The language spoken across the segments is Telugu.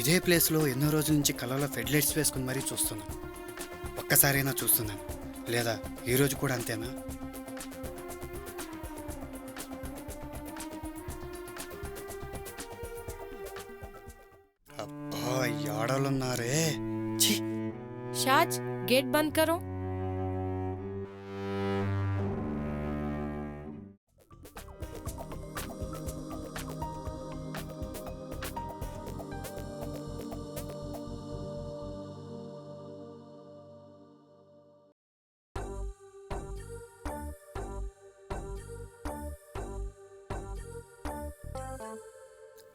ఇదే ప్లేస్లో ఎన్నో రోజుల నుంచి కళ్ళలో ఫెడ్ లైట్స్ వేసుకుని మరీ చూస్తున్నాను. ఒక్కసారైనా చూస్తున్నాను, లేదా ఈరోజు కూడా అంతేనా? అబ్బా, ఈ ఆడవాళ్ళున్నారే. ఛీ! शाज गेट बंद करो।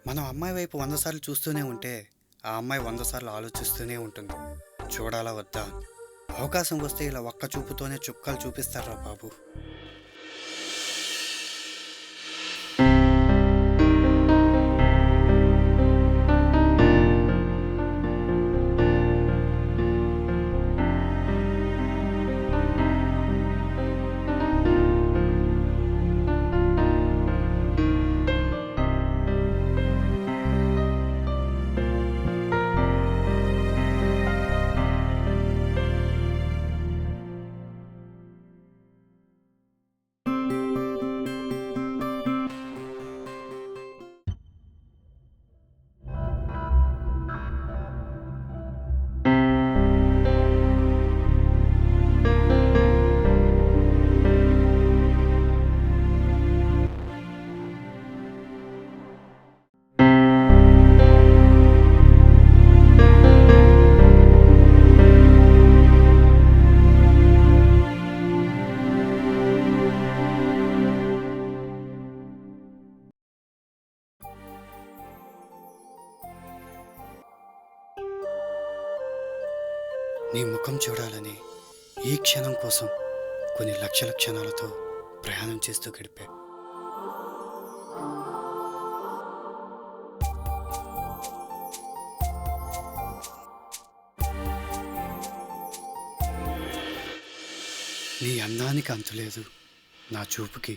మనం అమ్మాయి వైపు 100 సార్లు చూస్తూనే ఉంటే ఆ అమ్మాయి 100 సార్లు ఆలోచిస్తూనే ఉంటుంది, చూడాలా వద్దా. అవకాశం వస్తే ఇలా ఒక్క చూపుతోనే చుక్కలు చూపిస్తారా బాబు. నీ ముఖం చూడాలని ఈ క్షణం కోసం కొన్ని లక్షల క్షణాలతో ప్రయాణం చేస్తూ గడిపా. నీ అందానికి అంతులేదు, నా చూపుకి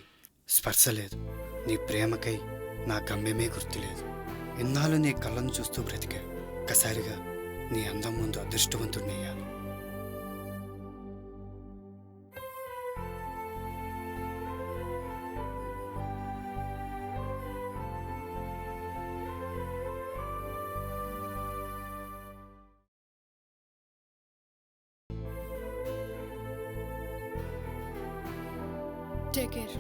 స్పర్శ లేదు, నీ ప్రేమకై నా గమ్యమే గుర్తులేదు. ఇన్నాళ్ళు నీ కళ్ళను చూస్తూ బ్రతికా, ఒక్కసారిగా నీ అందం ముందు అదృష్టవంతుడినయ్యాను. Take care.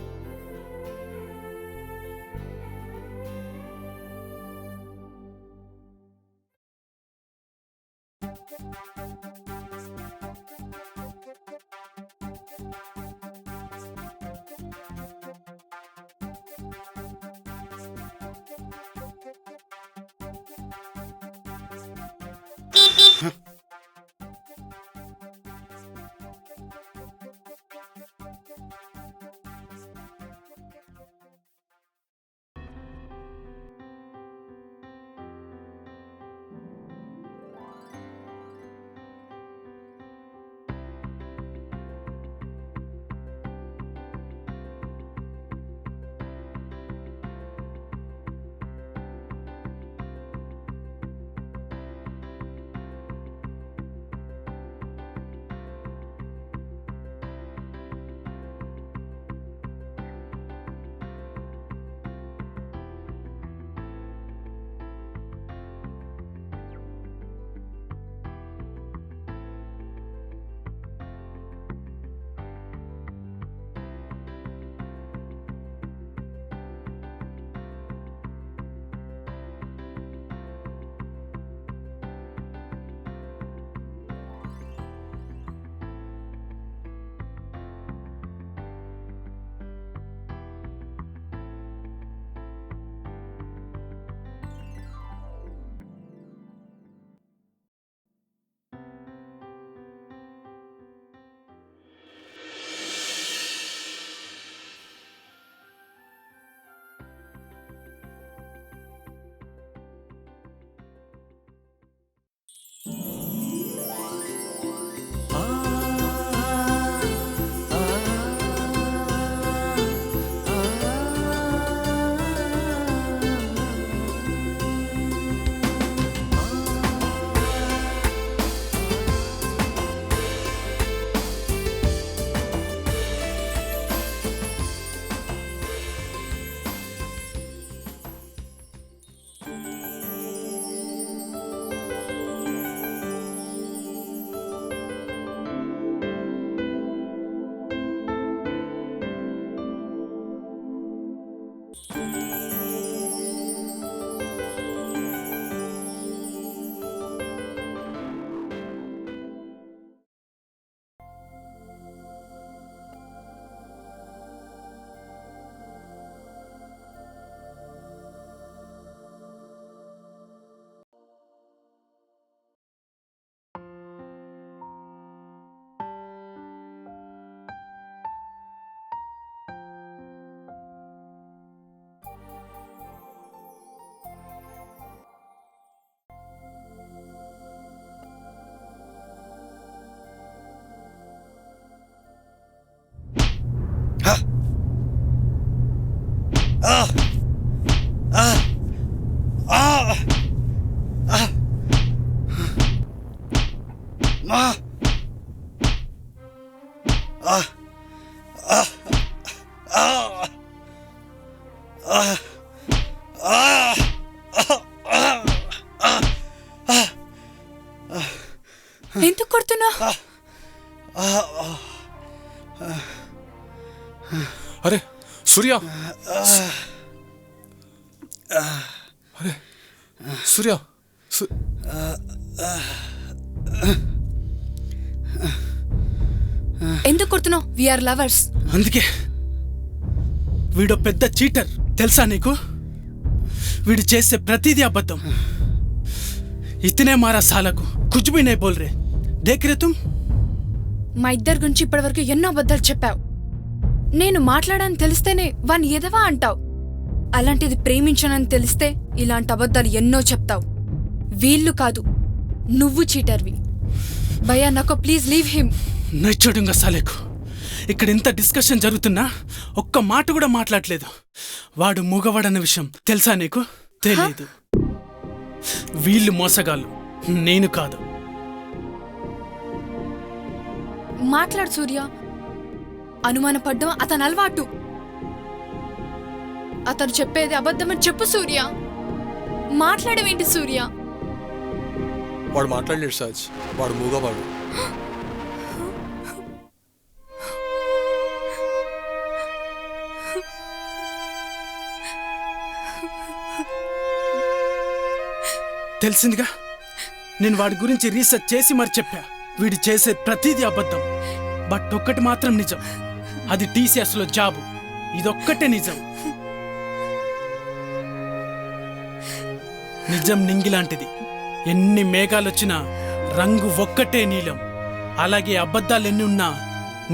ఎందుకు కొడుతున్నా? అరే సూర్య, అరే సూర్య, ఎందుకు కొడుతున్నావు? We are lovers. అందుకే వీడో పెద్ద చీటర్ తెలుసా నీకు? వీడు చేసే ప్రతిదీ అబద్ధం. ఇతనే మారా సాలకు కుछ भी नहीं बोल रहे देख रहे तुम. మా ఇద్దరి గురించి ఇప్పటివరకు ఎన్నో అబద్ధాలు చెప్పావు. నేను మాట్లాడాలని తెలిస్తేనే వాణ్ణి ఎదవా అంటావు. అలాంటిది ప్రేమించానని తెలిస్తే ఇలాంటి అబద్ధాలు ఎన్నో చెప్తావు. వీళ్ళు కాదు, నువ్వు చీటర్వి. భయ్యా నాకు ప్లీజ్ లీవ్ హిమ్. నచ్చడుగా సాలేకు. ఇక్కడ ఇంత డిస్కషన్ జరుగుతున్నా ఒక్క మాట కూడా మాట్లాడలేదు. వాడు మూగవాడన్న విషయం తెలుసా నీకు? తెలీదు. వీళ్ళు మోసగాళ్ళు, నేను కాదు. మాట్లాడు సూర్య. అనుమానపడ్డం అతని అలవాటు. అతను చెప్పేది అబద్ధమని చెప్పు సూర్య. మాట్లాడవేంటి సూర్య? వాడు మాట్లాడలేడు సాజ్, వాడు మూగవాడు. తెలిసిందిగా, నేను వాడి గురించి రీసెర్చ్ చేసి మరి చెప్పా. వీడు చేసే ప్రతిదీ అబద్ధం. బట్ ఒక్కటి మాత్రం నిజం, అది టీసీఎస్లో జాబు. ఇదొక్కటే నిజం. నిజం నింగిలాంటిది. ఎన్ని మేఘాలొచ్చినా రంగు ఒక్కటే నీలం. అలాగే అబద్ధాలు ఎన్ని ఉన్నా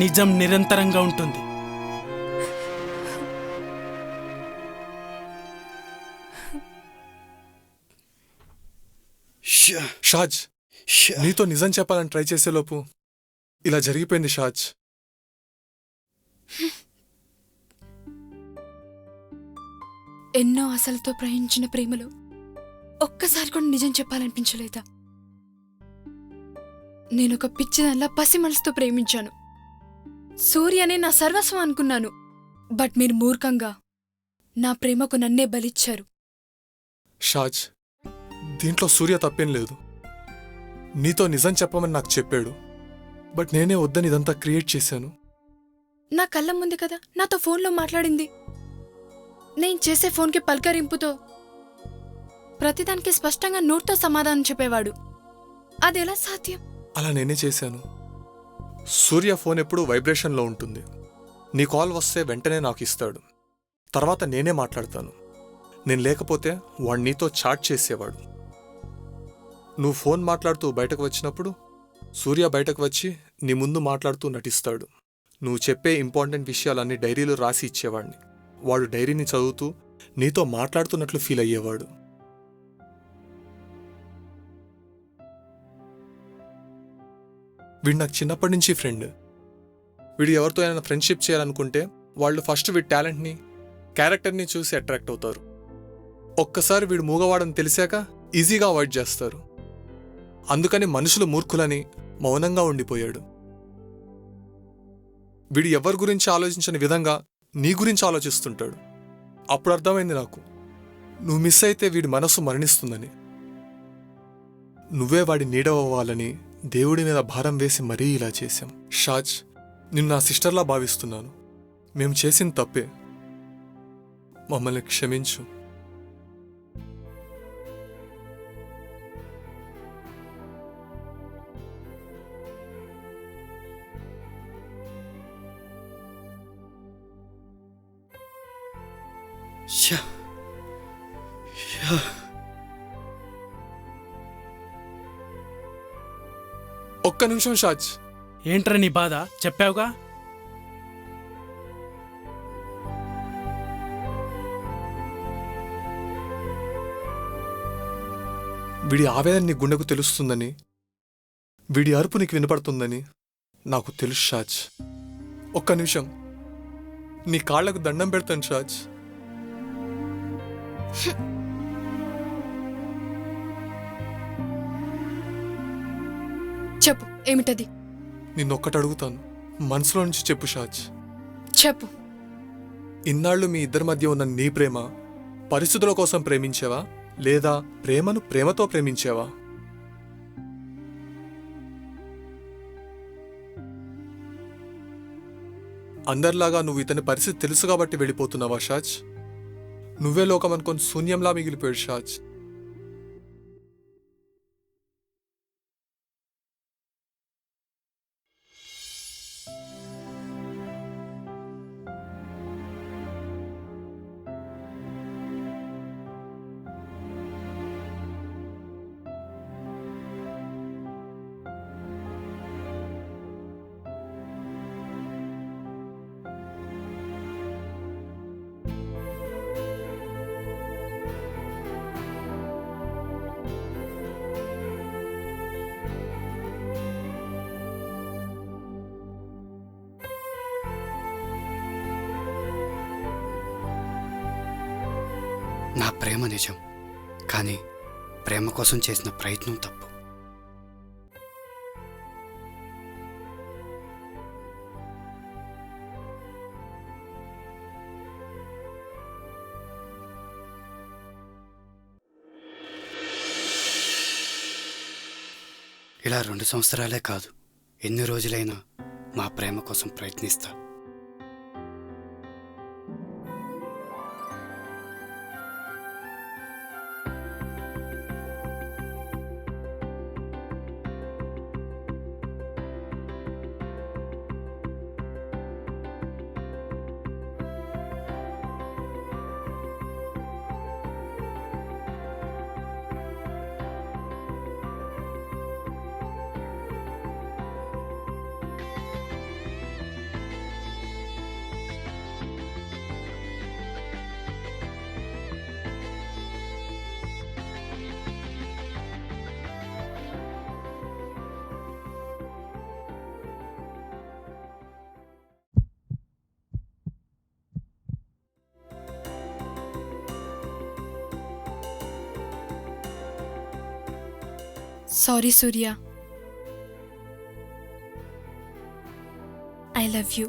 నిజం నిరంతరంగా ఉంటుంది. షాజ్, నీతో నిజం చెప్పాలని ట్రై చేసేలోపు ఇలా జరిగిపోయింది షాజ్. ఎన్నో ఆశలతో ప్రయాణించిన ప్రేమలో ఒక్కసారి కూడా నిజం చెప్పాలనిపించలేదా? నేనొక పిచ్చిదల్లా పసి మనసుతో ప్రేమించాను. సూర్యనే నా సర్వస్వం అనుకున్నాను. బట్ మీరు మూర్ఖంగా నా ప్రేమకు నన్నే బలిచ్చారు. షాజ్, దీంట్లో సూర్య తప్పేం లేదు. నీతో నిజం చెప్పమని నాకు చెప్పాడు. బట్ నేనే వద్దని ఇదంతా క్రియేట్ చేశాను. నా కళ్ళ ముందు కదా నాతో ఫోన్లో మాట్లాడింది. నేను చేసే ఫోన్కి పలకరింపుతో ప్రతిదానికి స్పష్టంగా నోట్తో సమాధానం చెప్పేవాడు. అదెలా సాధ్యం? అలా నేనే చేశాను. సూర్య ఫోన్ ఎప్పుడూ వైబ్రేషన్లో ఉంటుంది. నీ కాల్ వస్తే వెంటనే నాకు ఇస్తాడు. తర్వాత నేనే మాట్లాడతాను. నేను లేకపోతే వాడు నీతో చాట్ చేసేవాడు. నువ్వు ఫోన్ మాట్లాడుతూ బయటకు వచ్చినప్పుడు సూర్య బయటకు వచ్చి నీ ముందు మాట్లాడుతూ నటిస్తాడు. నువ్వు చెప్పే ఇంపార్టెంట్ విషయాలన్నీ డైరీలో రాసి ఇచ్చేవాడిని. వాడు డైరీని చదువుతూ నీతో మాట్లాడుతున్నట్లు ఫీల్ అయ్యేవాడు. వీడు నాకు చిన్నప్పటి నుంచి ఫ్రెండ్. వీడు ఎవరితో అయినా ఫ్రెండ్షిప్ చేయాలనుకుంటే వాళ్ళు ఫస్ట్ వీడి టాలెంట్ని, క్యారెక్టర్ని చూసి అట్రాక్ట్ అవుతారు. ఒక్కసారి వీడు మూగవాడని తెలిసాక ఈజీగా అవాయిడ్ చేస్తారు. అందుకని మనుషులు మూర్ఖులని మౌనంగా ఉండిపోయాడు. వీడు ఎవరి గురించి ఆలోచించని విధంగా నీ గురించి ఆలోచిస్తుంటాడు. అప్పుడు అర్థమైంది నాకు, నువ్వు మిస్ అయితే వీడి మనస్సు మరణిస్తుందని. నువ్వే వాడి నీడవ్వాలని దేవుడి మీద భారం వేసి మరీ ఇలా చేశాం. షాజ్, నిన్ను నా సిస్టర్లా భావిస్తున్నాను. మేము చేసిన తప్పే. మమ్మల్ని క్షమించు. ఒక్క నిమిషం షాజ్. ఏంట్రా నీ బాధ? చెప్పావుగా. వీడి ఆవేదన నీ గుండెకు తెలుస్తుందని, వీడి అరుపు నీకు వినపడుతుందని నాకు తెలుసు షాజ్. ఒక్క నిమిషం నీ కాళ్లకు దండం పెడతాను షాజ్. చెప్పు, ఏమిటది? నిన్నొక్కటి అడుగుతాను, మనసులో నుంచి చెప్పు షాజ్. చెప్పు. ఇన్నాళ్ళు మీ ఇద్దరి మధ్య ఉన్న నీ ప్రేమ పరిస్థితుల కోసం ప్రేమించావా, లేదా ప్రేమను ప్రేమతో ప్రేమించావా? అందరిలాగా నువ్వు ఇతని పరిస్థితి తెలుసు కాబట్టి వెళ్ళిపోతున్నావా షాజ్? నువ్వే లోకం అనుకొని శూన్యంలా మిగిలిపోయాడు షాజ్. నా ప్రేమ నిజం, కానీ ప్రేమ కోసం చేసిన ప్రయత్నం తప్పు. ఇలా 2 సంవత్సరాలే కాదు, ఎన్ని రోజులైనా మా ప్రేమ కోసం ప్రయత్నిస్తా. Sorry Surya, I love you.